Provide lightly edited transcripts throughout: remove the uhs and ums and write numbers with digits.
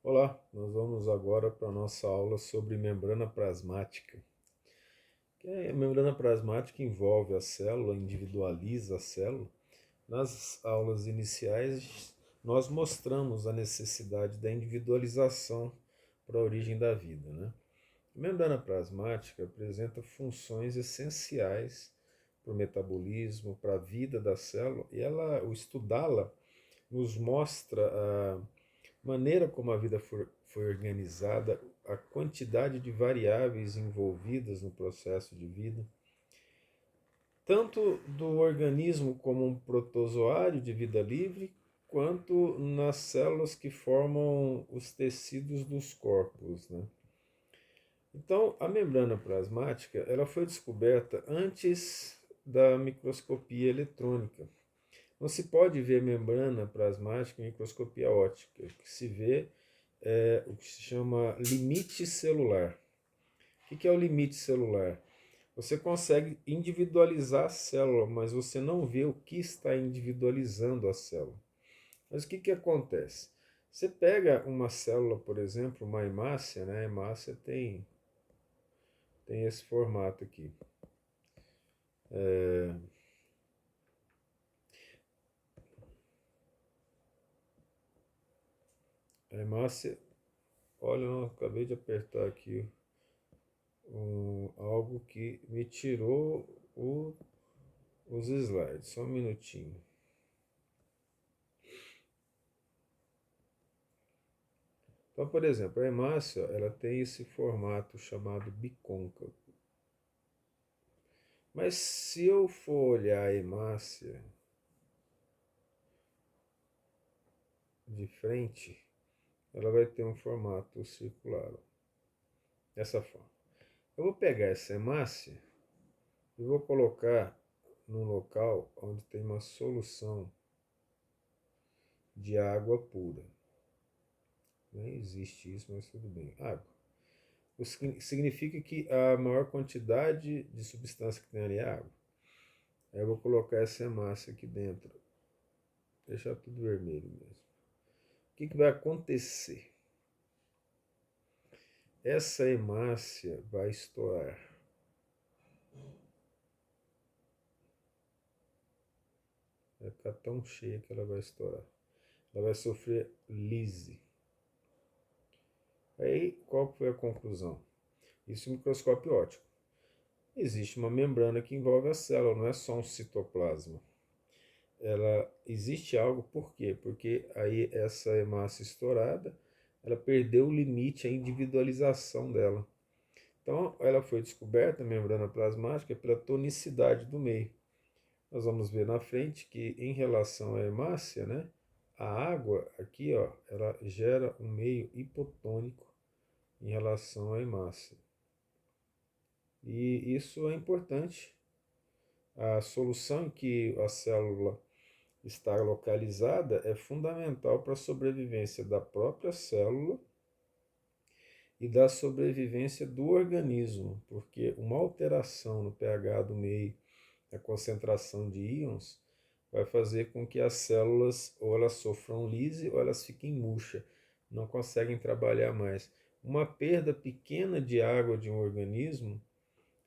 Olá, nós vamos agora para a nossa aula sobre membrana plasmática. A membrana plasmática envolve a célula, individualiza a célula. Nas aulas iniciais, nós mostramos a necessidade da individualização para a origem da vida, né? A membrana plasmática apresenta funções essenciais para o metabolismo, para a vida da célula, e o estudá-la nos mostra a maneira como a vida foi organizada, a quantidade de variáveis envolvidas no processo de vida, tanto do organismo como um protozoário de vida livre, quanto nas células que formam os tecidos dos corpos, né? Então, a membrana plasmática ela foi descoberta antes da microscopia eletrônica. Não se pode ver membrana plasmática em microscopia óptica. O que se vê é o que se chama limite celular. O que é o limite celular? Você consegue individualizar a célula, mas você não vê o que está individualizando a célula. Mas o que acontece? Você pega uma célula, por exemplo, uma hemácia, né? A hemácia tem esse formato aqui. A hemácia, olha, eu acabei de apertar aqui algo que me tirou os slides. Só um minutinho. Então, por exemplo, a hemácia ela tem esse formato chamado bicôncavo. Mas se eu for olhar a hemácia de frente, ela vai ter um formato circular, dessa forma. Eu vou pegar essa hemácia e vou colocar num local onde tem uma solução de água pura. Nem existe isso, mas tudo bem. Água. Isso significa que a maior quantidade de substância que tem ali é água. Aí eu vou colocar essa hemácia aqui dentro. Deixar tudo vermelho mesmo. O que vai acontecer? Essa hemácia vai estourar. Vai ficar tão cheia que ela vai estourar. Ela vai sofrer lise. Aí, qual foi a conclusão? Isso é um microscópio óptico. Existe uma membrana que envolve a célula, não é só um citoplasma. Existe algo, por quê? Porque aí essa hemácia estourada, ela perdeu o limite, a individualização dela. Então, ela foi descoberta, a membrana plasmática, pela tonicidade do meio. Nós vamos ver na frente que, em relação à hemácia, né, a água aqui, ó, ela gera um meio hipotônico em relação à hemácia. E isso é importante. A solução em que a célula está localizada é fundamental para a sobrevivência da própria célula e da sobrevivência do organismo, porque uma alteração no pH do meio, a concentração de íons, vai fazer com que as células ou elas sofram lise ou elas fiquem murchas, não conseguem trabalhar mais. Uma perda pequena de água de um organismo,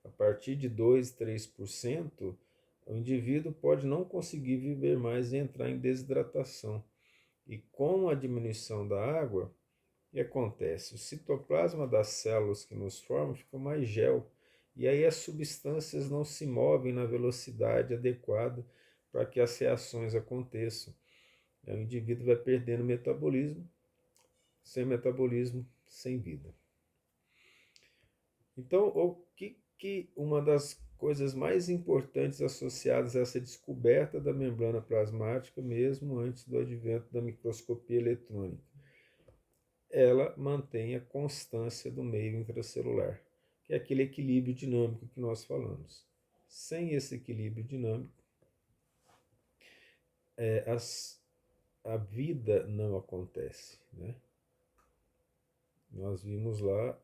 a partir de 2, 3%, o indivíduo pode não conseguir viver mais e entrar em desidratação. E com a diminuição da água, o que acontece? O citoplasma das células que nos formam fica mais gel, e aí as substâncias não se movem na velocidade adequada para que as reações aconteçam. O indivíduo vai perdendo metabolismo, sem vida. Então, o que uma das coisas mais importantes associadas a essa descoberta da membrana plasmática, mesmo antes do advento da microscopia eletrônica? Ela mantém a constância do meio intracelular, que é aquele equilíbrio dinâmico que nós falamos. Sem esse equilíbrio dinâmico, a vida não acontece, né? Nós vimos lá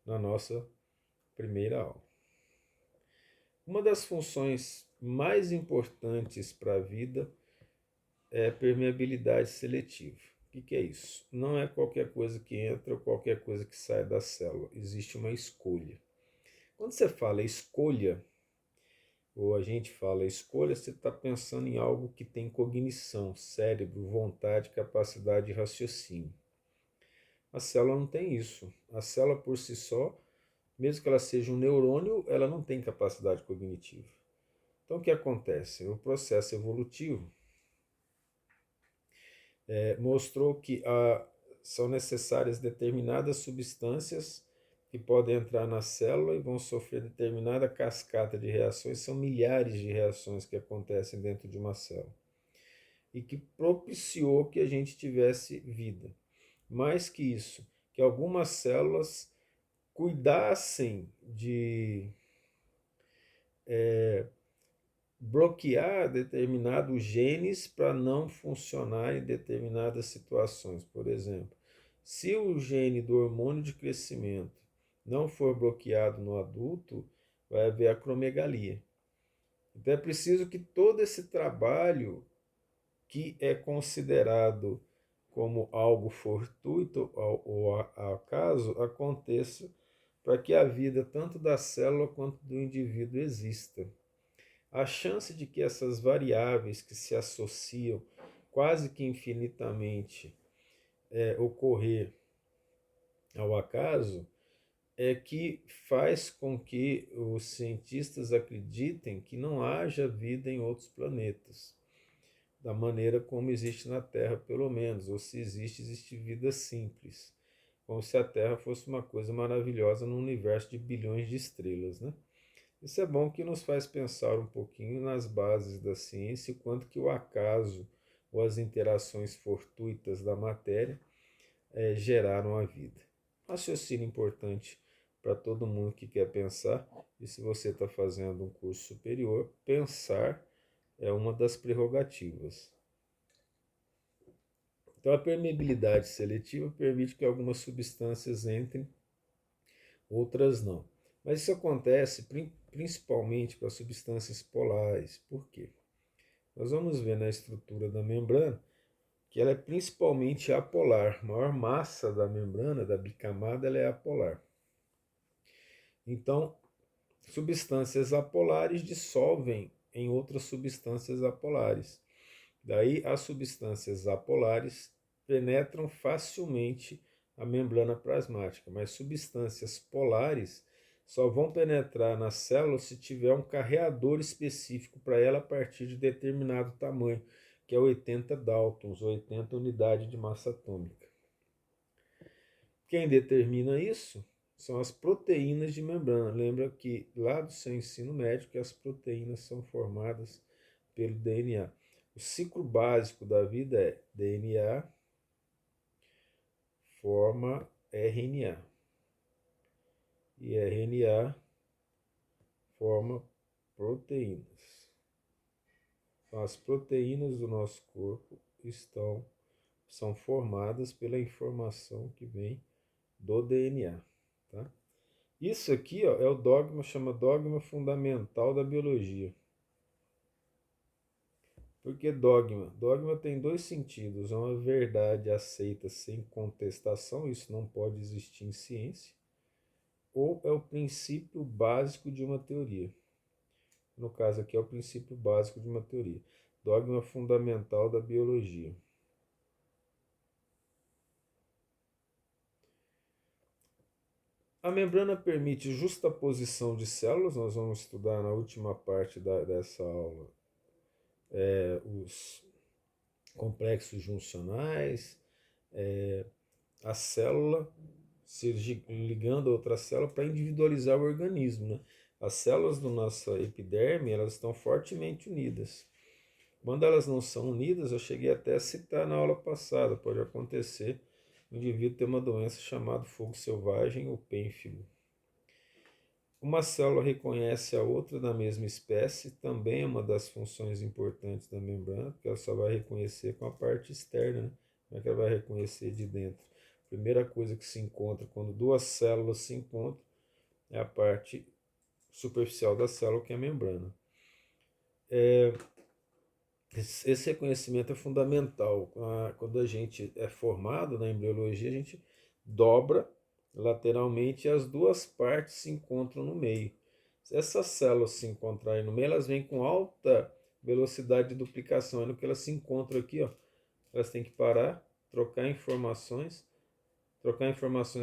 na nossa primeira aula. Uma das funções mais importantes para a vida é a permeabilidade seletiva. que é isso? Não é qualquer coisa que entra ou qualquer coisa que sai da célula. Existe uma escolha. Quando você fala escolha, ou a gente fala escolha, você está pensando em algo que tem cognição, cérebro, vontade, capacidade de raciocínio. A célula não tem isso. A célula por si só, mesmo que ela seja um neurônio, ela não tem capacidade cognitiva. Então o que acontece? O processo evolutivo mostrou que são necessárias determinadas substâncias que podem entrar na célula e vão sofrer determinada cascata de reações. São milhares de reações que acontecem dentro de uma célula e que propiciou que a gente tivesse vida. Mais que isso, que algumas células cuidassem de bloquear determinados genes para não funcionar em determinadas situações. Por exemplo, se o gene do hormônio de crescimento não for bloqueado no adulto, vai haver acromegalia. Então é preciso que todo esse trabalho que é considerado como algo fortuito ou acaso aconteça para que a vida tanto da célula quanto do indivíduo exista. A chance de que essas variáveis que se associam quase que infinitamente ocorrer ao acaso é que faz com que os cientistas acreditem que não haja vida em outros planetas, da maneira como existe na Terra, pelo menos, ou se existe, existe vida simples, como se a Terra fosse uma coisa maravilhosa num universo de bilhões de estrelas, né? Isso é bom que nos faz pensar um pouquinho nas bases da ciência e quanto que o acaso ou as interações fortuitas da matéria geraram a vida. Raciocínio importante para todo mundo que quer pensar, e se você está fazendo um curso superior, pensar é uma das prerrogativas. Então, a permeabilidade seletiva permite que algumas substâncias entrem, outras não. Mas isso acontece principalmente para substâncias polares. Por quê? Nós vamos ver na estrutura da membrana que ela é principalmente apolar. A maior massa da membrana, da bicamada, ela é apolar. Então, substâncias apolares dissolvem em outras substâncias apolares. Daí, as substâncias apolares penetram facilmente a membrana plasmática, mas substâncias polares só vão penetrar na célula se tiver um carreador específico para ela a partir de determinado tamanho, que é 80 Daltons, 80 unidades de massa atômica. Quem determina isso são as proteínas de membrana. Lembra que lá do seu ensino médio que as proteínas são formadas pelo DNA. O ciclo básico da vida é DNA forma RNA. E RNA forma proteínas. Então, as proteínas do nosso corpo são formadas pela informação que vem do DNA. Tá? Isso aqui é o dogma, chama dogma fundamental da biologia. Porque dogma? Dogma tem dois sentidos. É uma verdade aceita sem contestação, isso não pode existir em ciência, ou é o princípio básico de uma teoria. No caso aqui é o princípio básico de uma teoria. Dogma fundamental da biologia. A membrana permite justaposição de células, nós vamos estudar na última parte dessa aula os complexos juncionais, a célula se ligando a outra célula para individualizar o organismo. Né? As células da nossa epiderme elas estão fortemente unidas. Quando elas não são unidas, eu cheguei até a citar na aula passada, pode acontecer o indivíduo ter uma doença chamada fogo selvagem ou pênfilo. Uma célula reconhece a outra da mesma espécie, também é uma das funções importantes da membrana, porque ela só vai reconhecer com a parte externa, né? Como é que ela vai reconhecer de dentro? A primeira coisa que se encontra quando duas células se encontram é a parte superficial da célula, que é a membrana. Esse reconhecimento é fundamental. Quando a gente é formado na embriologia, a gente dobra lateralmente e as duas partes se encontram no meio. Se essas células se encontrarem no meio, elas vêm com alta velocidade de duplicação. É no que elas se encontram aqui, ó, elas têm que parar, trocar informações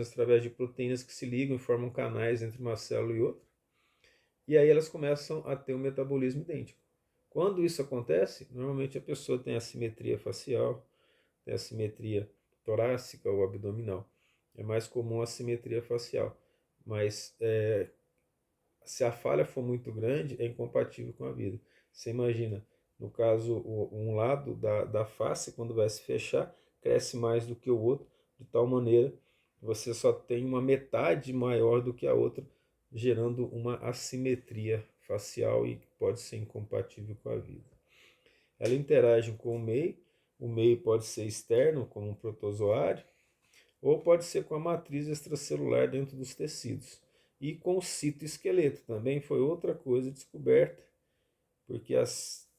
através de proteínas que se ligam e formam canais entre uma célula e outra. E aí elas começam a ter um metabolismo idêntico. Quando isso acontece, normalmente a pessoa tem assimetria facial, tem assimetria torácica ou abdominal. É mais comum a assimetria facial. Mas se a falha for muito grande, é incompatível com a vida. Você imagina, no caso, um lado da face, quando vai se fechar, cresce mais do que o outro, de tal maneira que você só tem uma metade maior do que a outra, gerando uma assimetria facial e pode ser incompatível com a vida. Ela interage com o meio pode ser externo, como um protozoário, ou pode ser com a matriz extracelular dentro dos tecidos. E com o citoesqueleto também foi outra coisa descoberta, porque as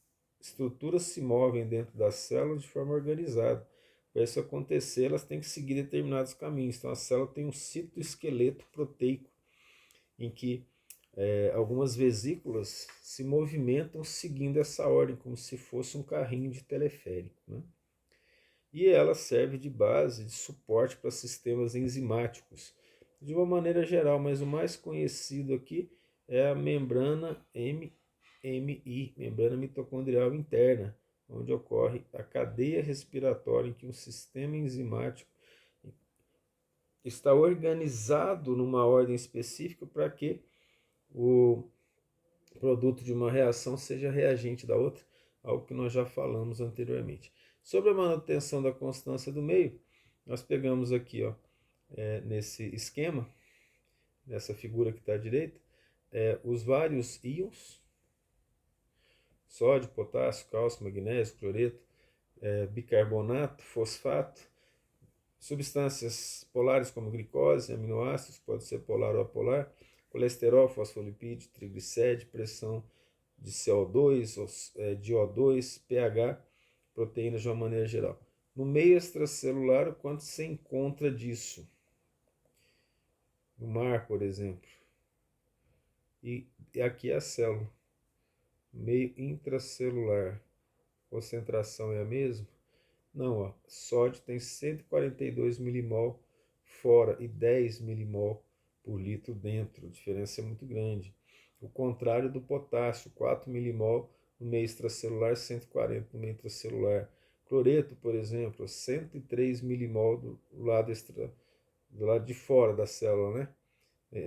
estruturas se movem dentro das células de forma organizada. Para isso acontecer, elas têm que seguir determinados caminhos. Então a célula tem um citoesqueleto proteico, em que algumas vesículas se movimentam seguindo essa ordem, como se fosse um carrinho de teleférico, né? E ela serve de base, de suporte para sistemas enzimáticos, de uma maneira geral, mas o mais conhecido aqui é a membrana MMI, membrana mitocondrial interna, onde ocorre a cadeia respiratória em que um sistema enzimático está organizado numa ordem específica para que o produto de uma reação seja reagente da outra, algo que nós já falamos anteriormente. Sobre a manutenção da constância do meio, nós pegamos aqui, ó, nesse esquema, nessa figura que está à direita, os vários íons, sódio, potássio, cálcio, magnésio, cloreto, bicarbonato, fosfato, substâncias polares como glicose, aminoácidos, pode ser polar ou apolar, colesterol, fosfolipídio, triglicéride, pressão de CO2, de O2, pH, proteínas de uma maneira geral. No meio extracelular, o quanto se encontra disso? No mar, por exemplo. E aqui é a célula. Meio intracelular. Concentração é a mesma? Não, ó. Sódio tem 142 milimol fora e 10 milimol por litro dentro. A diferença é muito grande. O contrário do potássio, 4 milimol no meio extracelular, 140 no meio intracelular. Cloreto, por exemplo, 103 milimol do lado de fora da célula, né?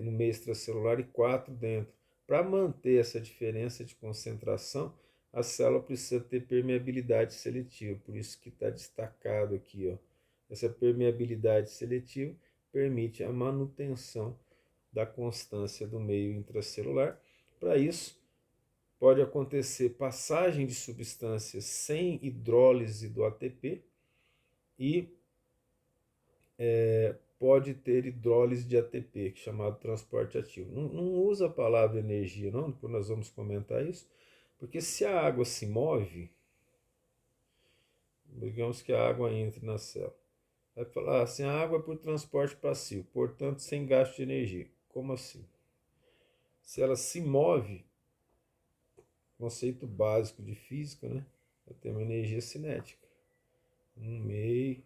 No meio extracelular e 4 dentro. Para manter essa diferença de concentração, a célula precisa ter permeabilidade seletiva, por isso que está destacado aqui, ó. Essa permeabilidade seletiva permite a manutenção da constância do meio intracelular. Para isso, pode acontecer passagem de substâncias sem hidrólise do ATP e pode ter hidrólise de ATP, que é chamado transporte ativo. Não usa a palavra energia, não, depois nós vamos comentar isso, porque se a água se move, digamos que a água entre na célula, vai falar assim, a água é por transporte passivo, portanto sem gasto de energia. Como assim? Se ela se move, conceito básico de física, né? Ela tem uma energia cinética. 1/2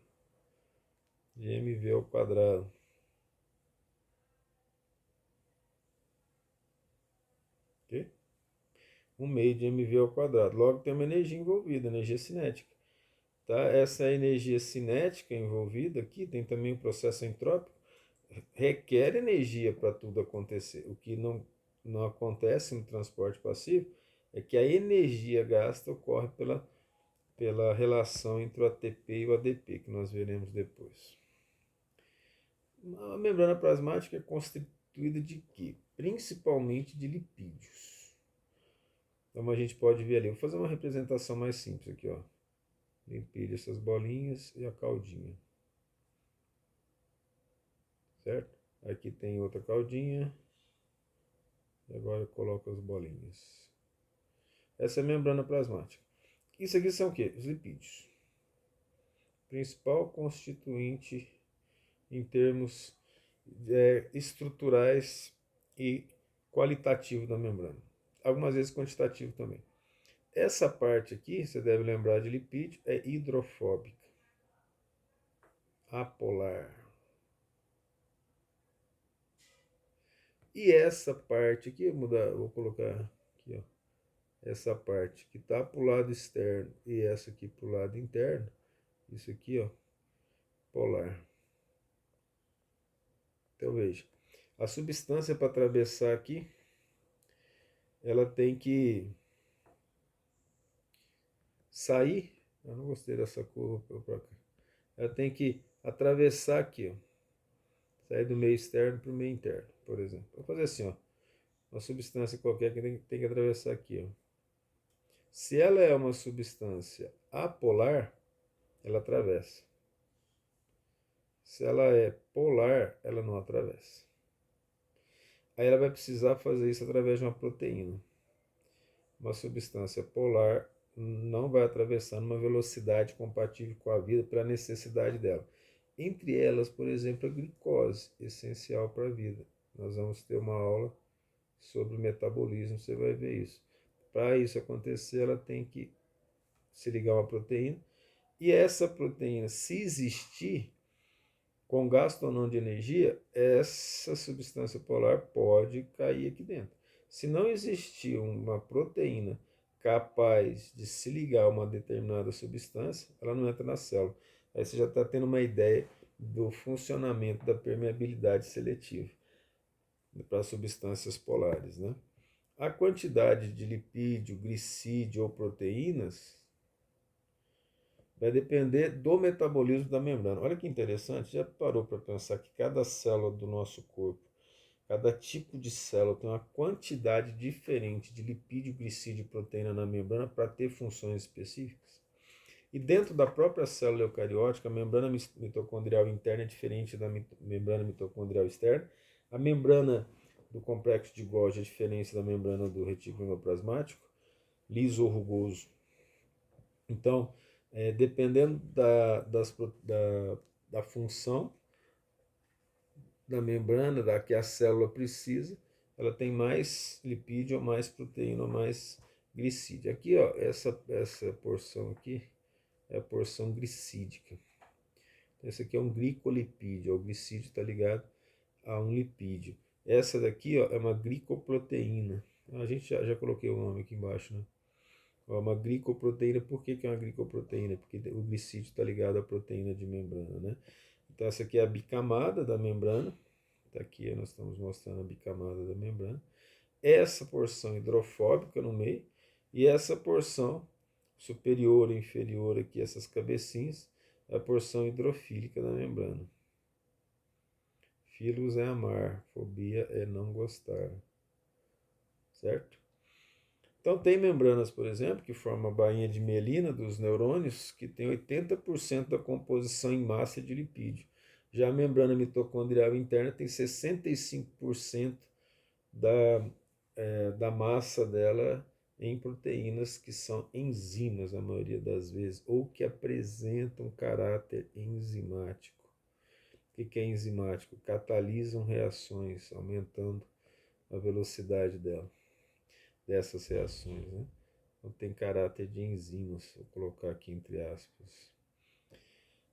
de mv ao quadrado. Ok? 1/2 de mv ao quadrado. Logo tem uma energia envolvida, energia cinética. Tá? Essa energia cinética envolvida aqui, tem também o processo entrópico, requer energia para tudo acontecer. O que não acontece no transporte passivo é que a energia gasta ocorre pela relação entre o ATP e o ADP, que nós veremos depois. A membrana plasmática é constituída de quê? Principalmente de lipídios. Então a gente pode ver ali, vou fazer uma representação mais simples aqui, ó. Lipídio, essas bolinhas e a caudinha. Certo? Aqui tem outra caudinha. E agora eu coloco as bolinhas. Essa é a membrana plasmática. Isso aqui são o quê? Os lipídios. Principal constituinte em termos estruturais e qualitativo da membrana. Algumas vezes quantitativo também. Essa parte aqui, você deve lembrar de lipídio, é hidrofóbica, apolar. E essa parte aqui, vou colocar aqui, ó, essa parte que está para o lado externo e essa aqui para o lado interno, isso aqui, ó, polar. Então veja, a substância para atravessar aqui, ela tem que sair, eu não gostei dessa curva para cá, ela tem que atravessar aqui, ó, sair do meio externo para o meio interno, por exemplo. Vou fazer assim, ó, uma substância qualquer que tem que atravessar aqui, ó. Se ela é uma substância apolar, ela atravessa. Se ela é polar, ela não atravessa. Aí ela vai precisar fazer isso através de uma proteína. Uma substância polar não vai atravessar numa velocidade compatível com a vida para a necessidade dela. Entre elas, por exemplo, a glicose, essencial para a vida. Nós vamos ter uma aula sobre o metabolismo, você vai ver isso. Para isso acontecer, ela tem que se ligar a uma proteína. E essa proteína, se existir, com gasto ou não de energia, essa substância polar pode cair aqui dentro. Se não existir uma proteína capaz de se ligar a uma determinada substância, ela não entra na célula. Aí você já está tendo uma ideia do funcionamento da permeabilidade seletiva para substâncias polares, né? A quantidade de lipídio, glicídio ou proteínas vai depender do metabolismo da membrana. Olha que interessante, já parou para pensar que cada célula do nosso corpo, cada tipo de célula tem uma quantidade diferente de lipídio, glicídio e proteína na membrana para ter funções específicas? E dentro da própria célula eucariótica, a membrana mitocondrial interna é diferente da membrana mitocondrial externa. A membrana do complexo de Golgi é diferente da membrana do retículo endoplasmático, liso ou rugoso. Então, dependendo da função da membrana, da que a célula precisa, ela tem mais lipídio, ou mais proteína, ou mais glicídio. Aqui, ó, essa porção aqui é a porção glicídica. Então, esse aqui é um glicolipídio, o glicídio está ligado a um lipídio. Essa daqui, ó, é uma glicoproteína. A gente já coloquei o nome aqui embaixo, né? Uma glicoproteína, por que é uma glicoproteína? Porque o glicídio está ligado à proteína de membrana, né? Então essa aqui é a bicamada da membrana. Tá aqui nós estamos mostrando a bicamada da membrana. Essa porção hidrofóbica no meio e essa porção superior e inferior aqui, essas cabecinhas, é a porção hidrofílica da membrana. Filos é amar, fobia é não gostar, certo? Então tem membranas, por exemplo, que formam a bainha de mielina dos neurônios, que tem 80% da composição em massa de lipídio. Já a membrana mitocondrial interna tem 65% da massa dela em proteínas que são enzimas, a maioria das vezes, ou que apresentam caráter enzimático. O que é enzimático? Catalisam reações, aumentando a velocidade dessas reações, né? Então tem caráter de enzimas, vou colocar aqui entre aspas.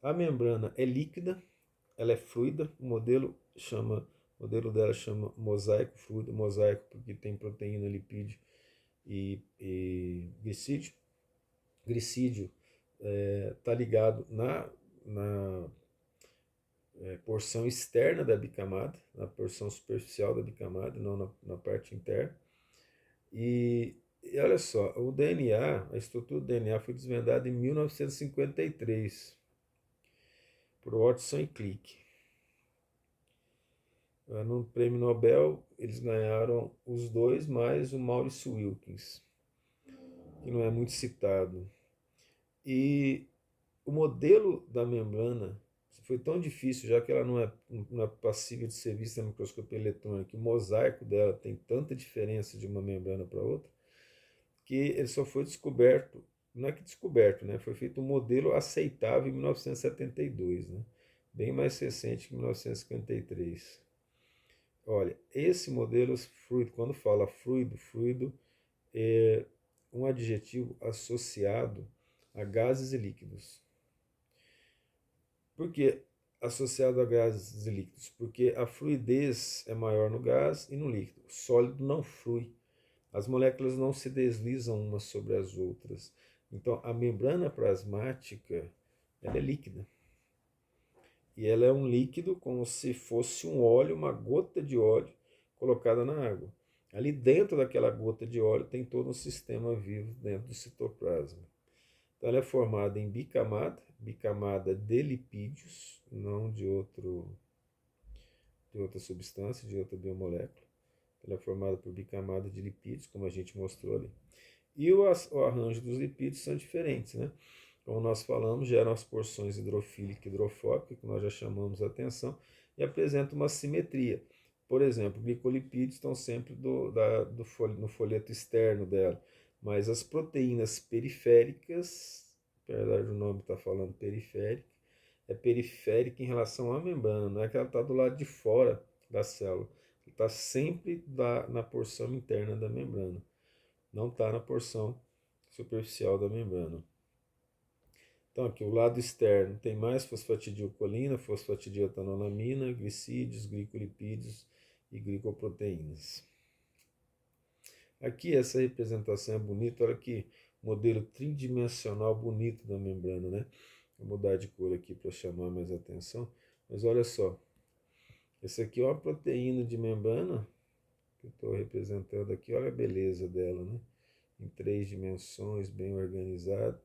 A membrana é líquida, ela é fluida, o modelo dela chama mosaico fluido, mosaico porque tem proteína, lipídio e glicídio. Glicídio está ligado na porção externa da bicamada, na porção superficial da bicamada, não na parte interna. E olha só, o DNA, a estrutura do DNA foi desvendada em 1953 por Watson e Crick. No prêmio Nobel, eles ganharam os dois, mais o Maurice Wilkins, que não é muito citado. E o modelo da membrana foi tão difícil, já que ela não é passível de ser vista na microscopia eletrônica, o mosaico dela tem tanta diferença de uma membrana para outra, que ele só foi descoberto não é que descoberto, né? Foi feito um modelo aceitável em 1972, né? Bem mais recente que 1953. Olha, esse modelo fluido, quando fala fluido, fluido é um adjetivo associado a gases e líquidos. Por que associado a gases e líquidos? Porque a fluidez é maior no gás e no líquido. O sólido não flui. As moléculas não se deslizam umas sobre as outras. Então, a membrana plasmática ela é líquida. E ela é um líquido como se fosse um óleo, uma gota de óleo colocada na água. Ali dentro daquela gota de óleo tem todo um sistema vivo dentro do citoplasma. Então ela é formada em bicamada, bicamada de lipídios, não de outra substância, de outra biomolécula. Ela é formada por bicamada de lipídios, como a gente mostrou ali. E o arranjo dos lipídios são diferentes, né? Como nós falamos, geram as porções hidrofílica e hidrofóbica, que nós já chamamos a atenção, e apresentam uma simetria. Por exemplo, glicolipídios estão sempre no folheto externo dela, mas as proteínas periféricas, apesar do nome estar falando periférica, é periférica em relação à membrana, não é que ela está do lado de fora da célula, está sempre na porção interna da membrana, não está na porção superficial da membrana. Então, aqui o lado externo tem mais fosfatidilcolina, fosfatidiletanolamina, glicídios, glicolipídios e glicoproteínas. Aqui essa representação é bonita, olha aqui, modelo tridimensional bonito da membrana, né? Vou mudar de cor aqui para chamar mais atenção, mas olha só, essa aqui é uma proteína de membrana, que eu estou representando aqui, olha a beleza dela, né? Em 3 dimensões, bem organizado.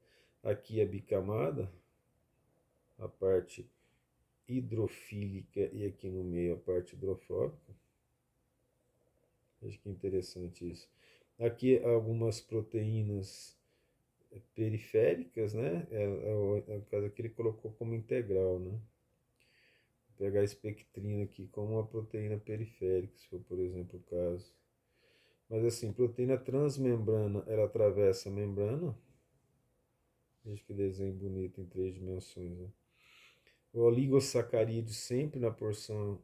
Aqui a bicamada, a parte hidrofílica e aqui no meio a parte hidrofóbica. Acho que é interessante isso. Aqui algumas proteínas periféricas, né? No caso aqui ele colocou como integral, né? Vou pegar a espectrina aqui como uma proteína periférica, se for por exemplo o caso. Mas assim, proteína transmembrana, ela atravessa a membrana. Veja que desenho bonito em 3 dimensões, né? O oligosacarídeo sempre na porção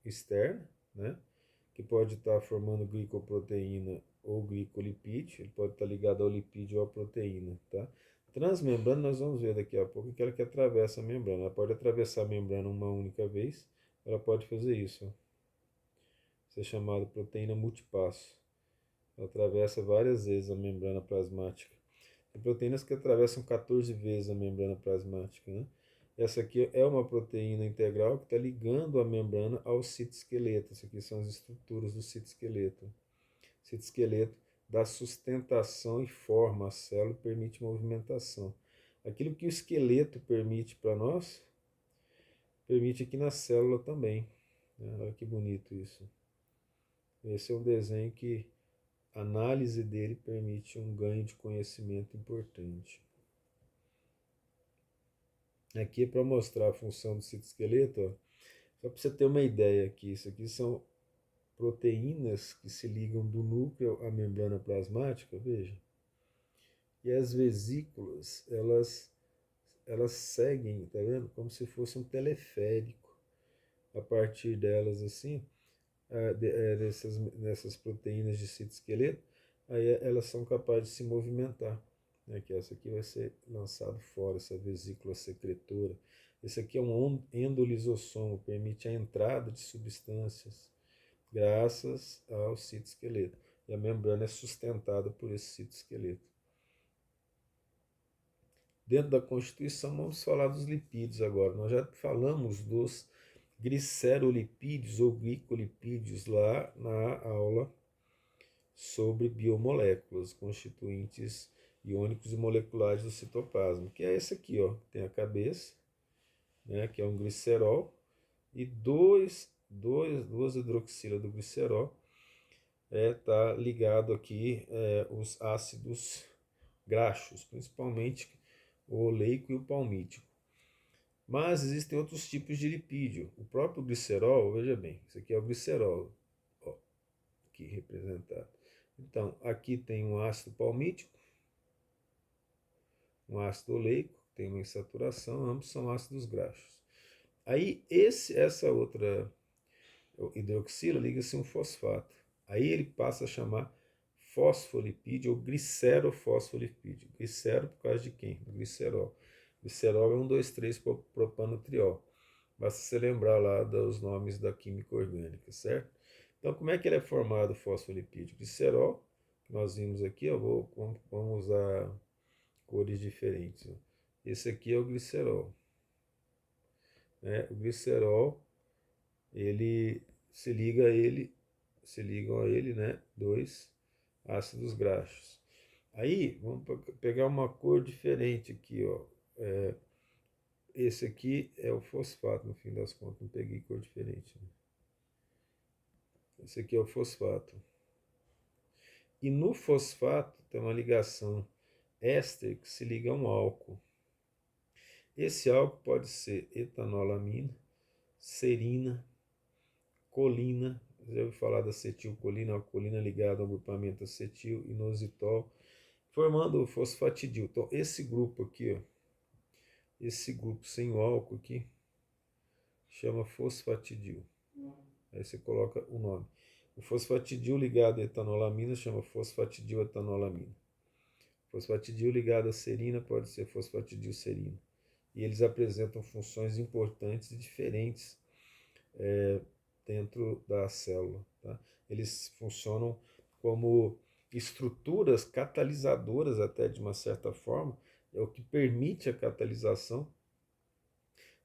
externa, né? Que pode estar formando glicoproteína ou glicolipídio, ele pode estar ligado ao lipídio ou à proteína, tá? Transmembrana nós vamos ver daqui a pouco, aquela que atravessa a membrana. Ela pode atravessar a membrana uma única vez, ela pode fazer isso, ó. Isso é chamado proteína multipasso. Ela atravessa várias vezes a membrana plasmática. Tem proteínas que atravessam 14 vezes a membrana plasmática, né? Essa aqui é uma proteína integral que está ligando a membrana ao citoesqueleto. Essas aqui são as estruturas do citoesqueleto. O citoesqueleto dá sustentação e forma à célula e permite movimentação. Aquilo que o esqueleto permite para nós, permite aqui na célula também. Olha que bonito isso. Esse é um desenho que a análise dele permite um ganho de conhecimento importante. Aqui é para mostrar a função do citoesqueleto, ó. Só para você ter uma ideia aqui, isso aqui são proteínas que se ligam do núcleo à membrana plasmática, veja. E as vesículas, elas seguem, tá vendo? Como se fosse um teleférico. A partir delas, assim, dessas proteínas de citoesqueleto, aí elas são capazes de se movimentar. Que essa aqui vai ser lançado fora, essa vesícula secretora. Esse aqui é um endolisossomo, permite a entrada de substâncias graças ao citoesqueleto. E a membrana é sustentada por esse citoesqueleto. Dentro da constituição, vamos falar dos lipídios agora. Nós já falamos dos glicerolipídios ou glicolipídios lá na aula sobre biomoléculas, constituintes iônicos e moleculares do citoplasma, que é esse aqui, ó, tem a cabeça, né, que é um glicerol, e duas hidroxilas do glicerol tá ligado aqui os ácidos graxos, principalmente o oleico e o palmítico. Mas existem outros tipos de lipídio. O próprio glicerol, veja bem, isso aqui é o glicerol, ó, aqui representado. Então, aqui tem um ácido palmítico, um ácido oleico, tem uma insaturação, ambos são ácidos graxos. Aí essa outra hidroxila liga-se um fosfato. Aí ele passa a chamar fosfolipídio ou glicerofosfolipídio. Glicero por causa de quem? Do glicerol. Glicerol é 1,2,3 propanotriol. Basta você lembrar lá dos nomes da química orgânica, certo? Então, como é que ele é formado, o fosfolipídio? Glicerol, que nós vimos aqui, vamos usar cores diferentes. Esse aqui é o glicerol. Né? O glicerol, ele se ligam a ele, né, dois ácidos graxos. Aí, vamos pegar uma cor diferente aqui, ó. Esse aqui é o fosfato, no fim das contas, não peguei cor diferente. Né? Esse aqui é o fosfato. E no fosfato tem uma ligação éster que se liga a um álcool. Esse álcool pode ser etanolamina, serina, colina. Já ouviu falar da acetilcolina, a colina ligada ao grupamento acetil, inositol, formando o fosfatidil. Então, esse grupo aqui, ó, esse grupo sem o álcool aqui, chama fosfatidil. Aí você coloca o nome. O fosfatidil ligado a etanolamina chama fosfatidil etanolamina. Fosfatidil ligado a serina pode ser fosfatidilserina. E eles apresentam funções importantes e diferentes dentro da célula. Tá? Eles funcionam como estruturas catalisadoras até de uma certa forma, é o que permite a catalisação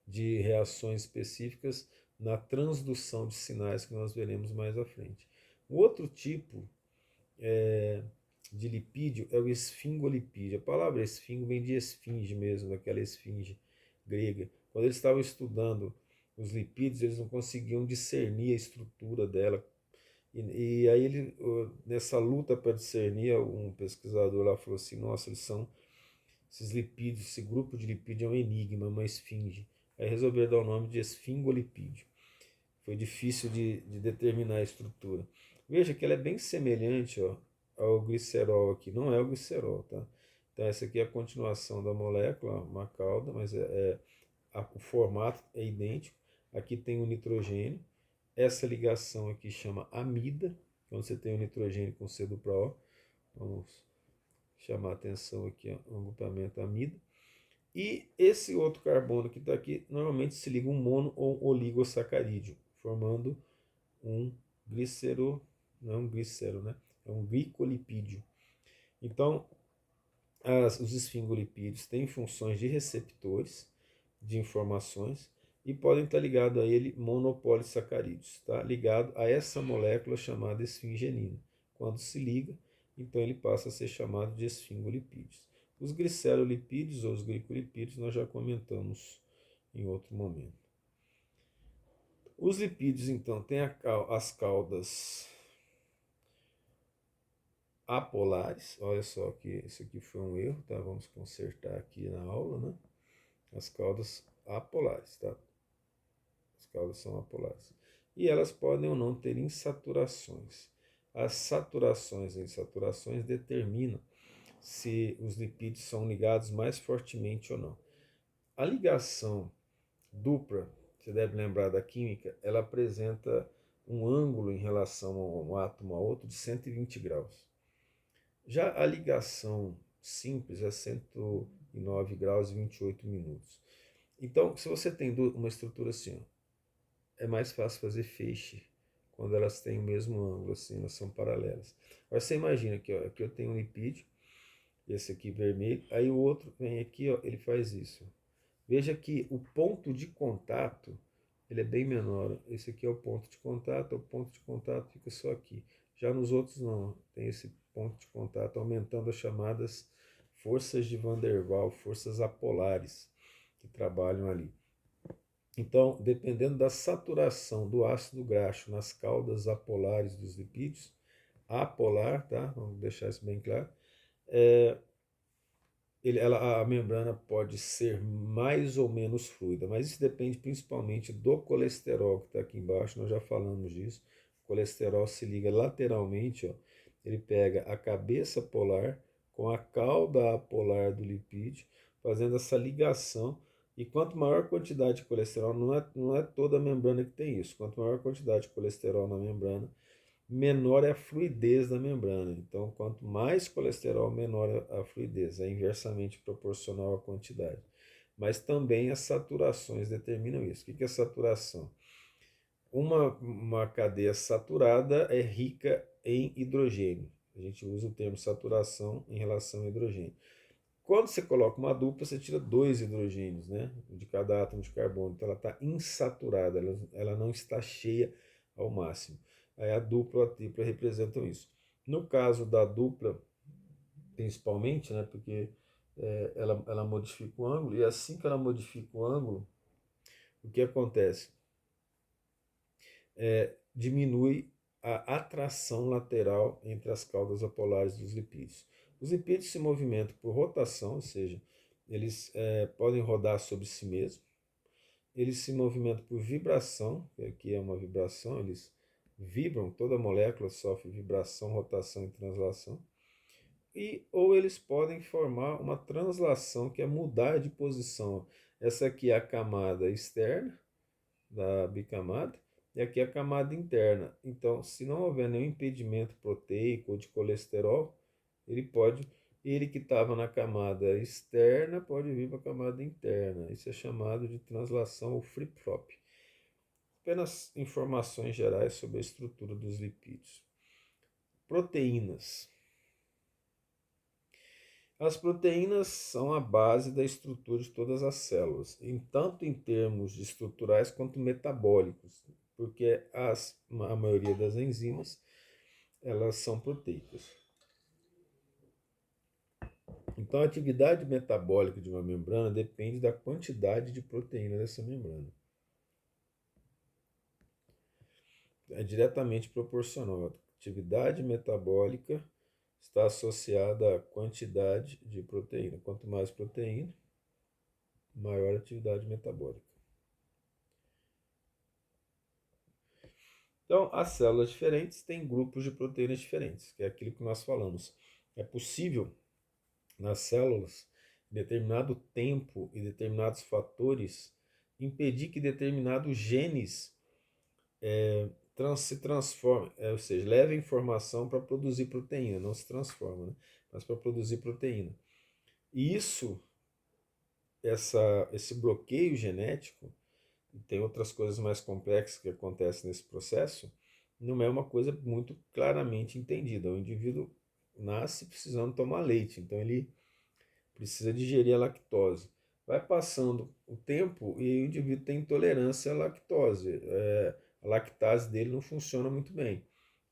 de reações específicas na transdução de sinais que nós veremos mais à frente. O outro tipo de lipídio é o esfingolipídio. A palavra esfingo vem de esfinge mesmo, daquela esfinge grega. Quando eles estavam estudando os lipídios, eles não conseguiam discernir a estrutura dela. E aí, nessa luta para discernir, um pesquisador lá falou assim, nossa, esses lipídios, esse grupo de lipídio é um enigma, uma esfinge. Aí resolveram dar o nome de esfingolipídio. Foi difícil de determinar a estrutura. Veja que ela é bem semelhante, ó, ao glicerol aqui. Não é o glicerol, tá? Então essa aqui é a continuação da molécula, uma cauda, mas o formato é idêntico. Aqui tem o nitrogênio. Essa ligação aqui chama amida, quando você tem o nitrogênio com C dupla O. Vamos chamar a atenção aqui, ó, o agrupamento amida. E esse outro carbono que está aqui, normalmente se liga um mono ou um oligosacarídeo, formando um glicero, não é um glicero, né? É um glicolipídio. Então, os esfingolipídios têm funções de receptores de informações e podem estar ligados a ele monopolissacarídeos, tá? Ligado a essa molécula chamada esfingenina. Quando se liga, então ele passa a ser chamado de esfingolipídios. Os glicerolipídios ou os glicolipídios nós já comentamos em outro momento. Os lipídios, então, têm as caudas apolares. Olha só que isso aqui foi um erro, tá? Vamos consertar aqui na aula, né? As caudas apolares, tá? As caudas são apolares. E elas podem ou não ter insaturações. As saturações e insaturações determinam se os lipídios são ligados mais fortemente ou não. A ligação dupla, você deve lembrar da química, ela apresenta um ângulo em relação a um átomo a outro de 120 graus. Já a ligação simples é 109 graus e 28 minutos. Então, se você tem uma estrutura assim, ó, é mais fácil fazer feixe quando elas têm o mesmo ângulo, assim, elas são paralelas. Agora você imagina que aqui eu tenho um lipídio, esse aqui vermelho, aí o outro vem aqui, ó, ele faz isso. Veja que o ponto de contato, ele é bem menor. Esse aqui é o ponto de contato fica só aqui. Já nos outros não, tem esse ponto de contato, aumentando as chamadas forças de Van der Waals, forças apolares que trabalham ali. Então, dependendo da saturação do ácido graxo nas caudas apolares dos lipídios, apolar, tá? Vamos deixar isso bem claro, a membrana pode ser mais ou menos fluida, mas isso depende principalmente do colesterol que está aqui embaixo, nós já falamos disso. O colesterol se liga lateralmente, ó, ele pega a cabeça polar com a cauda apolar do lipídio, fazendo essa ligação. E quanto maior a quantidade de colesterol, não é toda a membrana que tem isso. Quanto maior a quantidade de colesterol na membrana, menor é a fluidez da membrana. Então, quanto mais colesterol, menor a fluidez. É inversamente proporcional à quantidade. Mas também as saturações determinam isso. O que é saturação? Uma cadeia saturada é rica em hidrogênio. A gente usa o termo saturação em relação ao hidrogênio. Quando você coloca uma dupla, você tira 2 hidrogênios, né, de cada átomo de carbono. Então ela está insaturada, ela não está cheia ao máximo. Aí a dupla e a tripla representam isso. No caso da dupla, principalmente, né, porque ela modifica o ângulo, e assim que ela modifica o ângulo, o que acontece? Diminui a atração lateral entre as caudas apolares dos lipídios. Os lipídios se movimentam por rotação, ou seja, eles podem rodar sobre si mesmos. Eles se movimentam por vibração, que aqui é uma vibração, eles vibram, toda molécula sofre vibração, rotação e translação. Ou eles podem formar uma translação, que é mudar de posição. Essa aqui é a camada externa da bicamada, e aqui é a camada interna. Então, se não houver nenhum impedimento proteico ou de colesterol, ele que estava na camada externa pode vir para a camada interna. Isso é chamado de translação ou flip-flop. Apenas informações gerais sobre a estrutura dos lipídios. Proteínas. As proteínas são a base da estrutura de todas as células, tanto em termos de estruturais quanto metabólicos, porque a maioria das enzimas elas são proteicas. Então a atividade metabólica de uma membrana depende da quantidade de proteína dessa membrana. É diretamente proporcional. A atividade metabólica está associada à quantidade de proteína. Quanto mais proteína, maior a atividade metabólica. Então, as células diferentes têm grupos de proteínas diferentes, que é aquilo que nós falamos. É possível, nas células, em determinado tempo e determinados fatores, impedir que determinados genes se transformem, ou seja, levem informação para produzir proteína, não se transforma, né? Mas para produzir proteína. E esse bloqueio genético, e tem outras coisas mais complexas que acontecem nesse processo, não é uma coisa muito claramente entendida. O indivíduo nasce precisando tomar leite, então ele precisa digerir a lactose. Vai passando o tempo e o indivíduo tem intolerância à lactose. A lactase dele não funciona muito bem.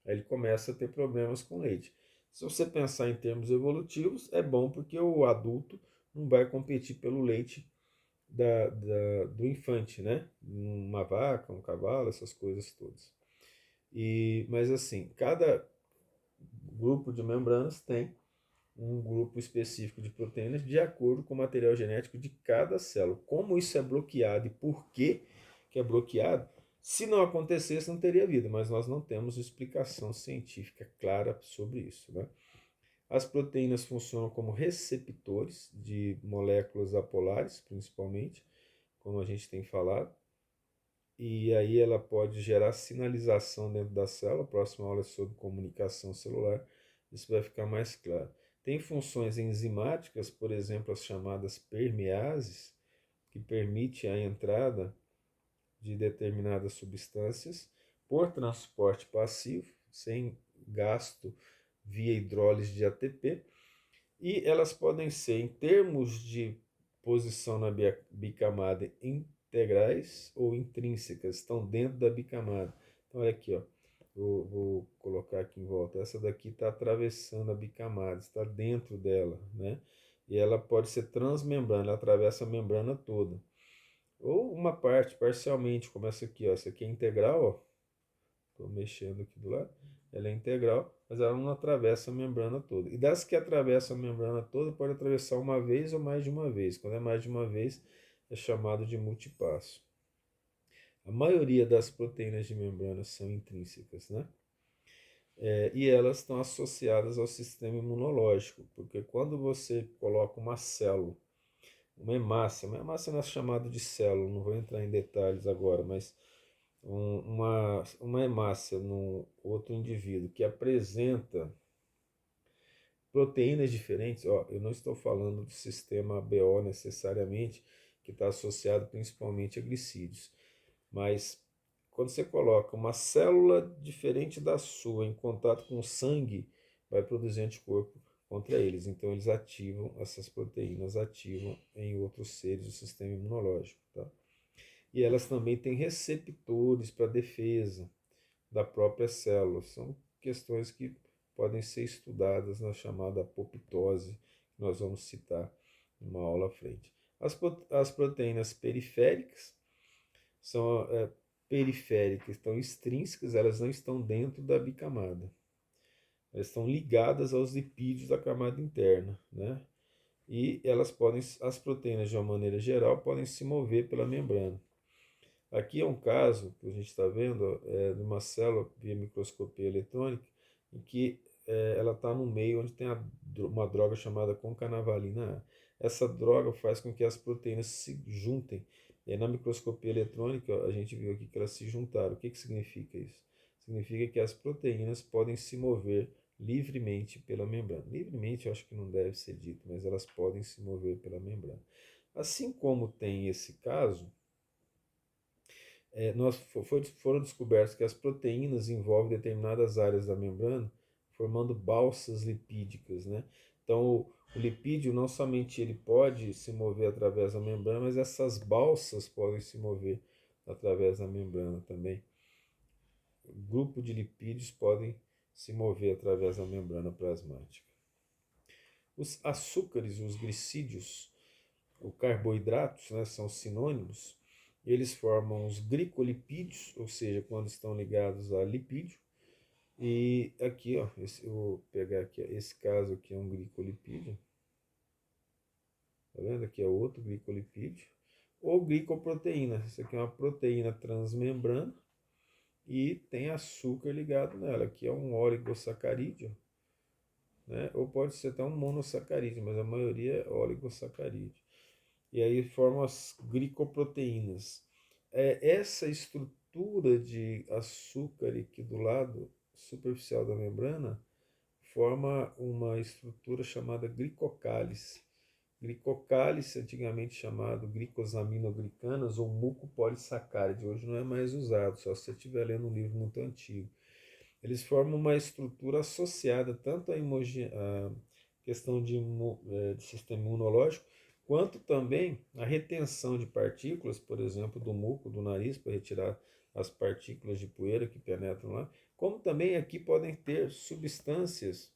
Aí ele começa a ter problemas com leite. Se você pensar em termos evolutivos, é bom porque o adulto não vai competir pelo leite do infante, né? Uma vaca, um cavalo, essas coisas todas. Mas assim, cada grupo de membranas tem um grupo específico de proteínas de acordo com o material genético de cada célula. Como isso é bloqueado e por que é bloqueado, se não acontecesse não teria vida, mas nós não temos explicação científica clara sobre isso, né? As proteínas funcionam como receptores de moléculas apolares, principalmente, como a gente tem falado, e aí ela pode gerar sinalização dentro da célula. A próxima aula é sobre comunicação celular, isso vai ficar mais claro. Tem funções enzimáticas, por exemplo, as chamadas permeases, que permite a entrada de determinadas substâncias por transporte passivo, sem gasto via hidrólise de ATP, e elas podem ser, em termos de posição na bicamada, integrais ou intrínsecas, estão dentro da bicamada. Então, olha aqui, ó. Vou colocar aqui em volta. Essa daqui está atravessando a bicamada, está dentro dela, né? E ela pode ser transmembrana, ela atravessa a membrana toda. Ou uma parte, parcialmente, como essa aqui, ó. Essa aqui é integral, ó. Estou mexendo aqui do lado. Ela é integral, mas ela não atravessa a membrana toda. E das que atravessam a membrana toda, pode atravessar uma vez ou mais de uma vez. Quando é mais de uma vez, é chamado de multipasso. A maioria das proteínas de membrana são intrínsecas, né? E elas estão associadas ao sistema imunológico, porque quando você coloca uma célula, uma hemácia não é chamada de célula, não vou entrar em detalhes agora, mas uma hemácia num outro indivíduo que apresenta proteínas diferentes, ó, eu não estou falando do sistema BO necessariamente, que está associado principalmente a glicídios, mas quando você coloca uma célula diferente da sua em contato com o sangue, vai produzir anticorpo contra eles. Então eles ativam, essas proteínas ativam em outros seres do sistema imunológico. Tá? E elas também têm receptores para defesa da própria célula. São questões que podem ser estudadas na chamada apoptose, que nós vamos citar numa aula à frente. As proteínas periféricas são periféricas, estão extrínsecas, elas não estão dentro da bicamada. Elas estão ligadas aos lipídios da camada interna, né? E elas podem, as proteínas de uma maneira geral, podem se mover pela membrana. Aqui é um caso que a gente está vendo de uma célula via microscopia eletrônica, em que ela está no meio onde tem uma droga chamada concanavalina A. Essa droga faz com que as proteínas se juntem. E aí, na microscopia eletrônica, a gente viu aqui que elas se juntaram. O que, que significa isso? Significa que as proteínas podem se mover livremente pela membrana. Livremente eu acho que não deve ser dito, mas elas podem se mover pela membrana. Assim como tem esse caso, foram descobertos que as proteínas envolvem determinadas áreas da membrana, formando balsas lipídicas, né? Então, o lipídio não somente ele pode se mover através da membrana, mas essas balsas podem se mover através da membrana também. O grupo de lipídios podem se mover através da membrana plasmática. Os açúcares, os glicídios, os carboidratos, né, são sinônimos. Eles formam os glicolipídios, ou seja, quando estão ligados a lipídio. E aqui, ó, eu vou pegar aqui, ó, esse caso aqui é um glicolipídio. Tá vendo? Aqui é outro glicolipídio. Ou glicoproteína. Isso aqui é uma proteína transmembrana e tem açúcar ligado nela. Aqui é um oligosacarídeo, né? Ou pode ser até um monossacarídeo, mas a maioria é oligosacarídeo. E aí formam as glicoproteínas. Essa estrutura de açúcar aqui do lado superficial da membrana forma uma estrutura chamada glicocálice. Glicocálice, antigamente chamado glicosaminoglicanas ou mucopolissacáride, hoje não é mais usado, só se você estiver lendo um livro muito antigo. Eles formam uma estrutura associada tanto à questão de sistema imunológico, quanto também a retenção de partículas, por exemplo, do muco do nariz, para retirar as partículas de poeira que penetram lá, como também aqui podem ter substâncias,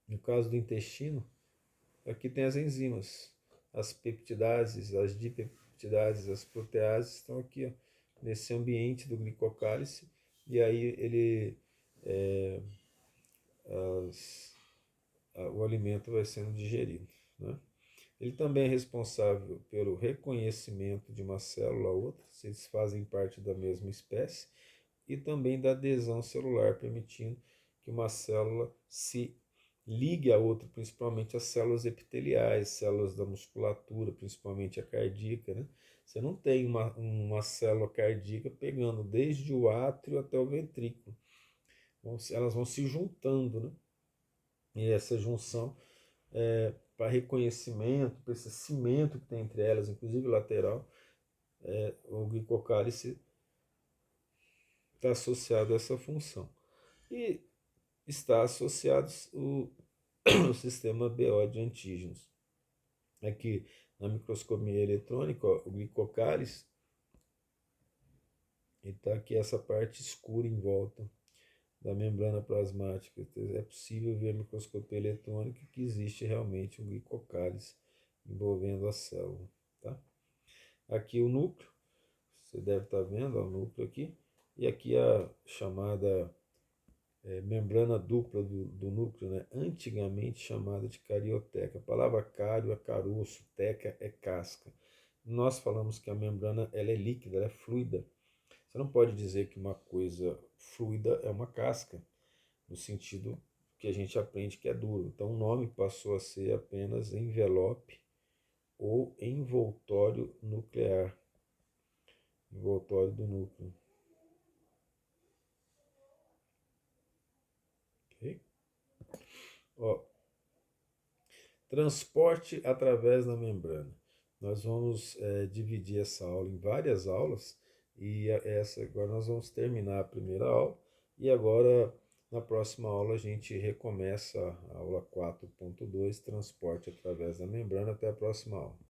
no caso do intestino, aqui tem as enzimas, as peptidases, as dipeptidases, as proteases estão aqui, ó, nesse ambiente do glicocálice, e aí ele, o alimento vai sendo digerido, né? Ele também é responsável pelo reconhecimento de uma célula a outra, se eles fazem parte da mesma espécie, e também da adesão celular, permitindo que uma célula se ligue a outra, principalmente as células epiteliais, células da musculatura, principalmente a cardíaca, né? Você não tem uma célula cardíaca pegando desde o átrio até o ventrículo. Elas vão se juntando, né? E essa junção para reconhecimento, para esse cimento que tem entre elas, inclusive lateral, o glicocálice está associado a essa função. E está associado o sistema BO de antígenos. Aqui na microscopia eletrônica, ó, o glicocálice, está aqui essa parte escura em volta da membrana plasmática. É possível ver a microscopia eletrônica que existe realmente um glicocálice envolvendo a célula. Tá? Aqui o núcleo, você deve estar vendo ó, o núcleo aqui, e aqui a chamada membrana dupla do núcleo, né? Antigamente chamada de carioteca. A palavra cário é caroço, teca é casca. Nós falamos que a membrana ela é líquida, ela é fluida. Você não pode dizer que uma coisa fluida é uma casca, no sentido que a gente aprende que é duro. Então o nome passou a ser apenas envelope ou envoltório nuclear, envoltório do núcleo. Ok? Ó, transporte através da membrana. Nós vamos dividir essa aula em várias aulas e essa agora nós vamos terminar a primeira aula e agora na próxima aula a gente recomeça a aula 4.2, transporte através da membrana. Até a próxima aula.